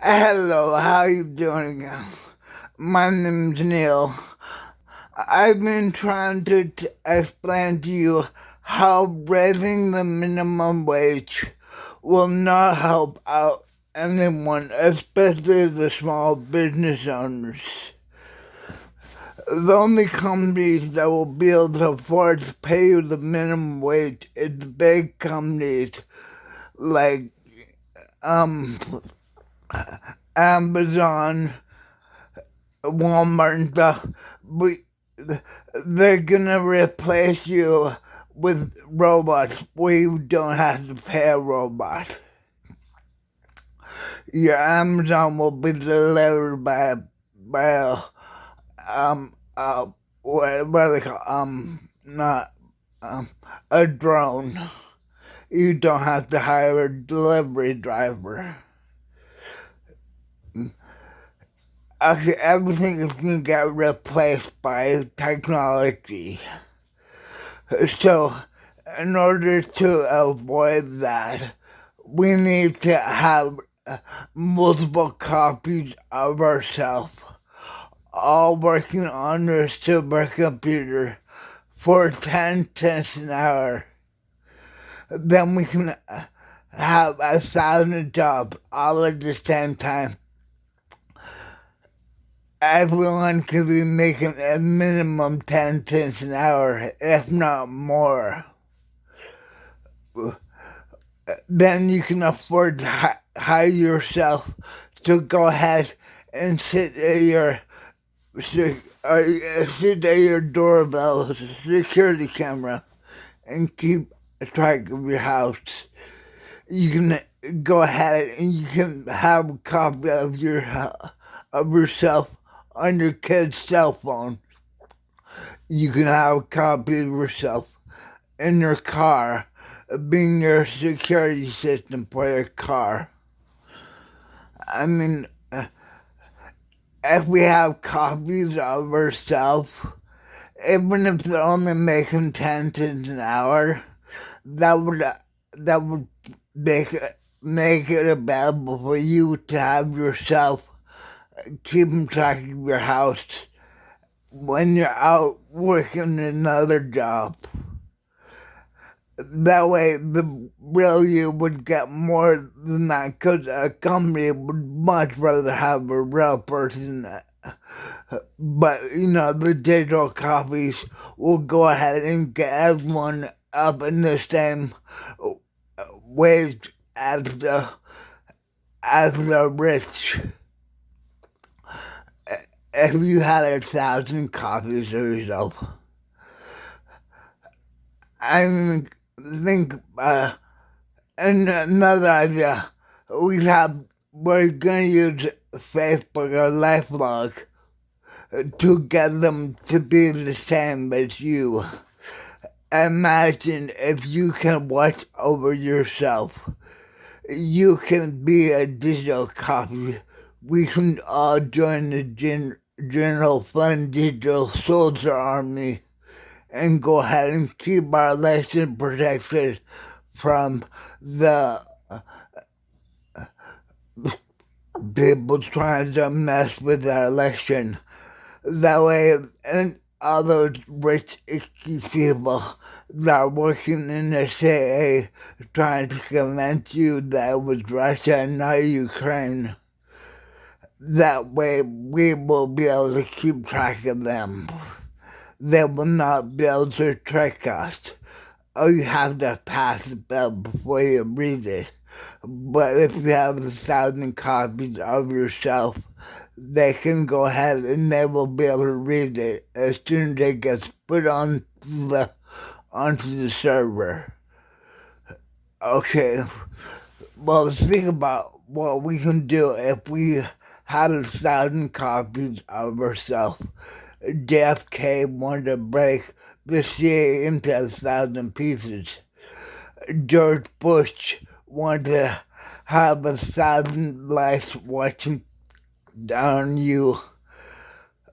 Hello, how you doing? My name's Neil. I've been trying to explain to you how raising the minimum wage will not help out anyone, especially the small business owners. The only companies that will be able to afford to pay you the minimum wage is the big companies like um Amazon, Walmart and stuff. We, they're gonna replace you with robots where you don't have to pay a robot. Your Amazon will be delivered by a what they call not a drone. You don't have to hire a delivery driver. Okay, everything is gonna get replaced by technology. So, in order to avoid that, we need to have multiple copies of ourselves, all working on a supercomputer for 10 cents an hour. Then we can have 1,000 jobs all at the same time. Everyone could be making a minimum 10 cents an hour, if not more. Then you can afford to hire yourself to go ahead and sit at your doorbell security camera and keep track of your house. You can go ahead and you can have a copy of yourself on your kid's cell phone. You can have a copy of yourself in your car, being your security system for your car. I mean, if we have copies of ourselves, even if they're only making 10 cents an hour, that would make it available for you to have yourself keeping track of your house when you're out working another job. That way, the real you would get more than that because a company would much rather have a real person. But, the digital copies will go ahead and get everyone up in the same wage as the rich. If you had 1,000 copies of yourself, I think and another idea we're gonna use Facebook or LifeLog to get them to be the same as you. Imagine if you can watch over yourself. You can be a digital copy. We can all join the General Fund Digital Soldier Army and go ahead and keep our election protected from the people trying to mess with our election. That way, and all those rich, icky people that are working in the CIA trying to convince you that it was Russia and not Ukraine. That way, we will be able to keep track of them. They will not be able to trick us. Oh, you have to pass the bill before you read it. But if you have 1,000 copies of yourself, they can go ahead and they will be able to read it as soon as it gets put onto the server. Okay, well, think about what we can do if we had 1,000 copies of ourselves. JFK wanted to break the CIA into 1,000 pieces. George Bush wanted to have 1,000 lights watching down you.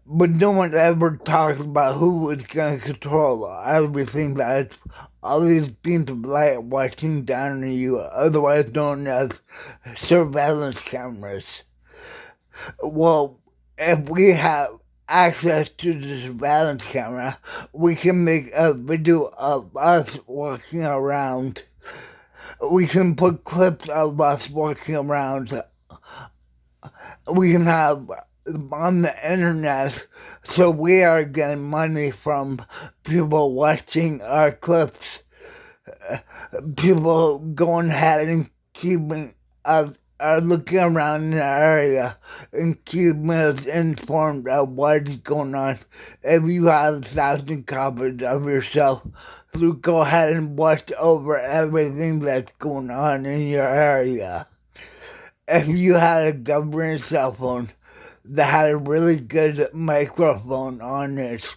But no one ever talks about who was going to control everything that's all these beams of light watching down on you, otherwise known as surveillance cameras. Well, if we have access to the surveillance camera, we can make a video of us walking around. We can put clips of us walking around. We can have on the internet, so we are getting money from people watching our clips, people going ahead and keeping us looking around in the area and keeping us informed of what is going on. If you have 1,000 copies of yourself, you go ahead and watch over everything that's going on in your area. If you had a government cell phone that had a really good microphone on it,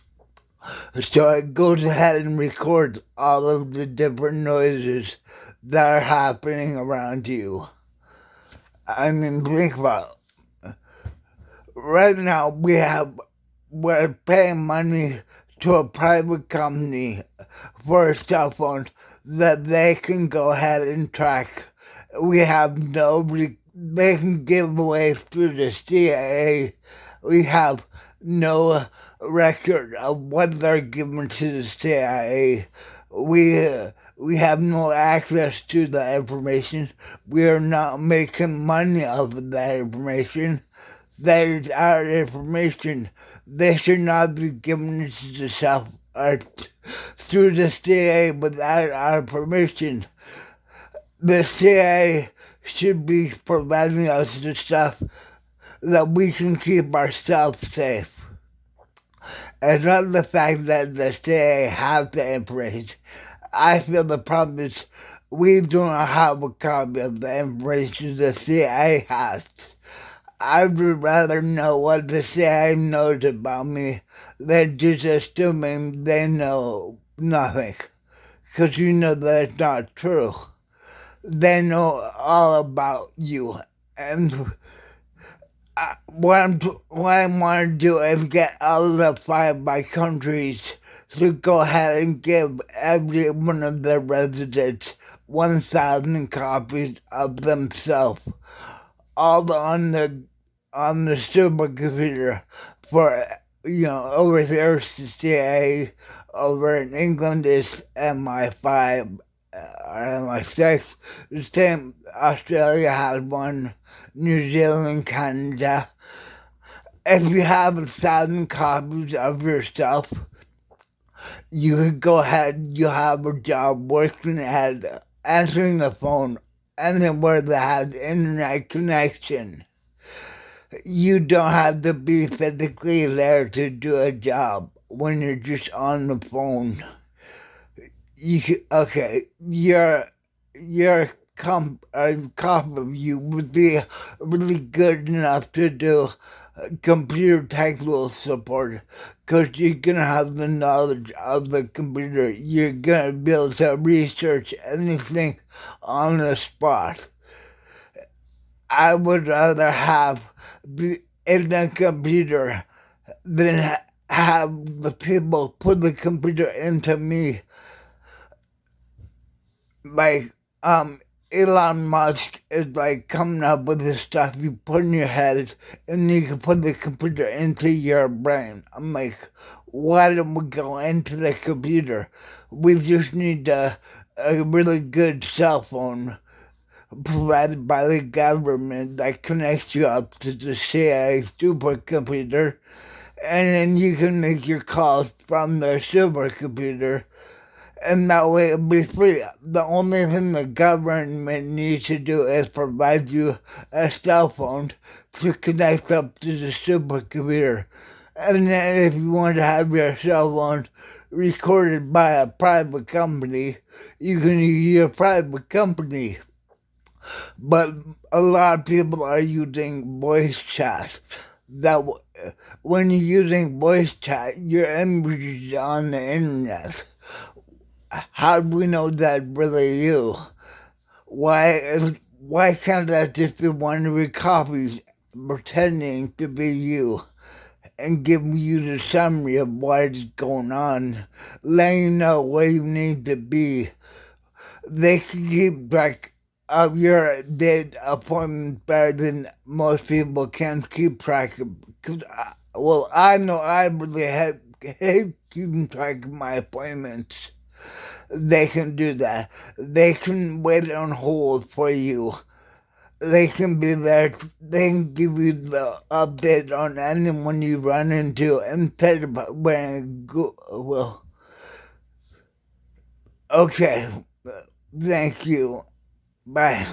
so it goes ahead and records all of the different noises that are happening around you. I mean, think about it. Right now we're paying money to a private company for a cell phone that they can go ahead and track. We have they can give away through the CIA. We have no record of what they're giving to the CIA. We have no access to the information. We are not making money off of that information. That is our information. They should not be giving it through the CIA without our permission. The CIA should be providing us the stuff that we can keep ourselves safe. It's not the fact that the CIA have the information. I feel the problem is we do not have a copy of the information the CIA has. I would rather know what the CIA knows about me than just assuming they know nothing. Because you know that it's not true. They know all about you. And what I want to do is get all of the flyby countries to go ahead and give every one of their residents 1,000 copies of themselves, all on the supercomputer for, over there it's the CIA, over in England it's MI5 or MI6. The same, Australia has one, New Zealand, Canada. If you have 1,000 copies of yourself, you can go ahead, you have a job working at answering the phone anywhere that has internet connection. You don't have to be physically there to do a job when you're just on the phone. Your copy of you would be really good enough to do computer technical support, because you're gonna have the knowledge of the computer. You're gonna be able to research anything on the spot. I would rather have in the computer than have the people put the computer into me. Like Elon Musk is like coming up with this stuff you put in your head and you can put the computer into your brain. I'm like, why don't we go into the computer? We just need a really good cell phone provided by the government that connects you up to the CIA supercomputer, and then you can make your calls from the supercomputer, and that way it'll be free. The only thing the government needs to do is provide you a cell phone to connect up to the supercomputer. And then if you want to have your cell phone recorded by a private company, you can use your private company. But a lot of people are using voice chat. That when you're using voice chat, your image is on the internet. How do we know that's really you? Why can't that just be one of your copies pretending to be you? and give you the summary of what is going on, letting you know where you need to be. They can keep track of your date appointments better than most people can keep track of. Cause I know I really hate keeping track of my appointments. They can do that. They can wait on hold for you. They can be there. They can give you the update on anyone you run into instead of wearing well. Okay. Thank you. Bye.